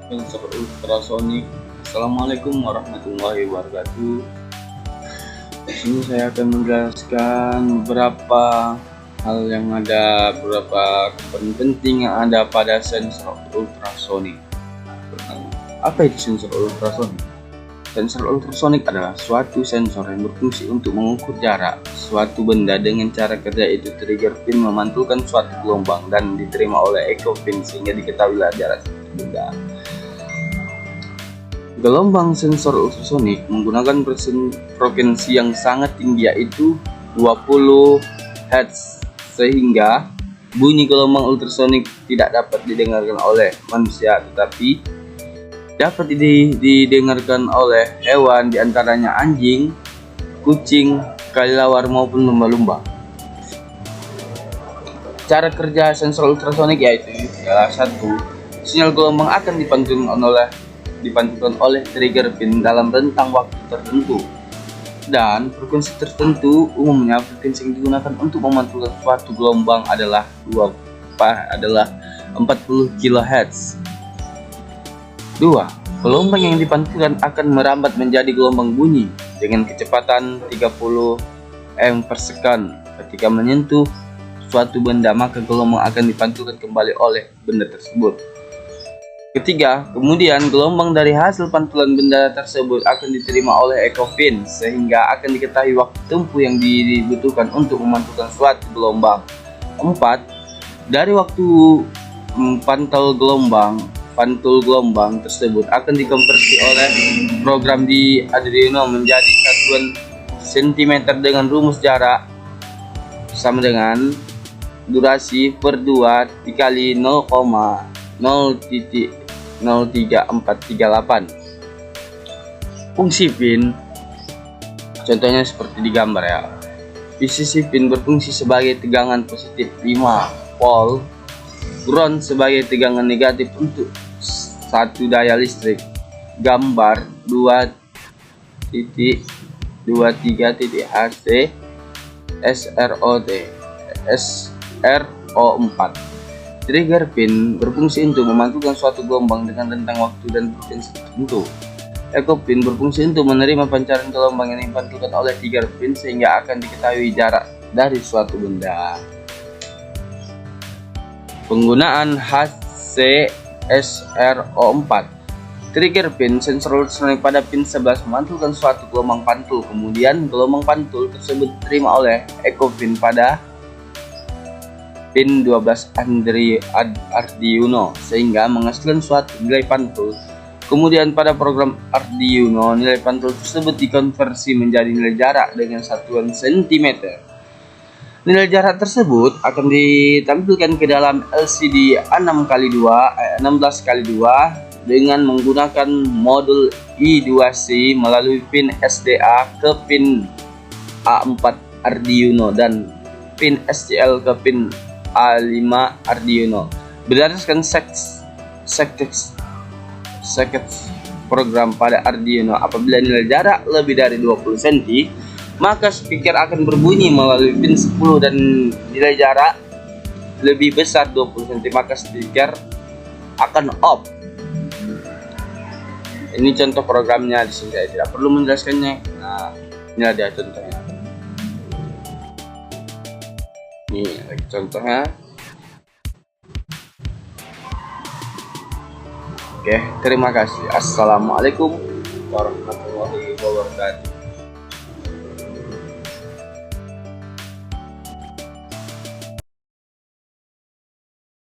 Sensor ultrasonik. Assalamualaikum warahmatullahi wabarakatuh. Di sini saya akan menjelaskan beberapa hal yang ada, beberapa penting yang ada pada sensor ultrasonik. Apa itu sensor ultrasonik? Sensor ultrasonik adalah suatu sensor yang berfungsi untuk mengukur jarak suatu benda dengan cara kerja itu trigger pin memantulkan suatu gelombang dan diterima oleh echo pin sehingga diketahuilah jarak suatu benda. Gelombang sensor ultrasonik menggunakan frekuensi yang sangat tinggi yaitu 20 Hz sehingga bunyi gelombang ultrasonik tidak dapat didengarkan oleh manusia tetapi dapat didengarkan oleh hewan diantaranya anjing, kucing, kelelawar maupun lumba-lumba. Cara kerja sensor ultrasonik yaitu salah satu, sinyal gelombang akan dipantulkan oleh trigger pin dalam rentang waktu tertentu dan frekuensi tertentu. Umumnya frekuensi yang digunakan untuk memantulkan suatu gelombang adalah 40 kHz. 2. Gelombang yang dipantulkan akan merambat menjadi gelombang bunyi dengan kecepatan 30 m/s. Ketika menyentuh suatu benda, maka gelombang akan dipantulkan kembali oleh benda tersebut. Ketiga, kemudian gelombang dari hasil pantulan benda tersebut akan diterima oleh echo pin sehingga akan diketahui waktu tempuh yang dibutuhkan untuk memantulkan suatu gelombang. 4. Dari waktu pantul gelombang tersebut akan dikonversi oleh program di Arduino menjadi satuan cm dengan rumus jarak sama dengan durasi per 2 dikali 0,03438. Fungsi pin contohnya seperti di gambar ya. Posisi pin berfungsi sebagai tegangan positif 5 volt, ground sebagai tegangan negatif untuk satu daya listrik. Gambar 2.23.HC SRO4. Trigger pin berfungsi untuk memantulkan suatu gelombang dengan rentang waktu dan frekuensi tertentu. Echo pin berfungsi untuk menerima pancaran gelombang yang dipantulkan oleh trigger pin sehingga akan diketahui jarak dari suatu benda. Penggunaan HC-SRO4. Trigger pin sensor ultrasonik pada pin 11 memantulkan suatu gelombang pantul. Kemudian gelombang pantul tersebut diterima oleh echo pin pada pin 12 Arduino sehingga menghasilkan suatu nilai pantul. Kemudian pada program Arduino, nilai pantul tersebut dikonversi menjadi nilai jarak dengan satuan cm. Nilai jarak tersebut akan ditampilkan ke dalam LCD 16x2 dengan menggunakan modul I2C melalui pin SDA ke pin A4 Arduino dan pin SCL ke pin A5 Arduino. Berdasarkan program pada Arduino, apabila nilai jarak lebih dari 20 cm, maka speaker akan berbunyi melalui pin 10 dan nilai jarak lebih besar 20 cm maka speaker akan off. Ini contoh programnya, di sini saya tidak perlu menjelaskannya. Nah, ini ada contohnya. Ini lagi contohnya. Oke, terima kasih. Assalamualaikum warahmatullahi wabarakatuh.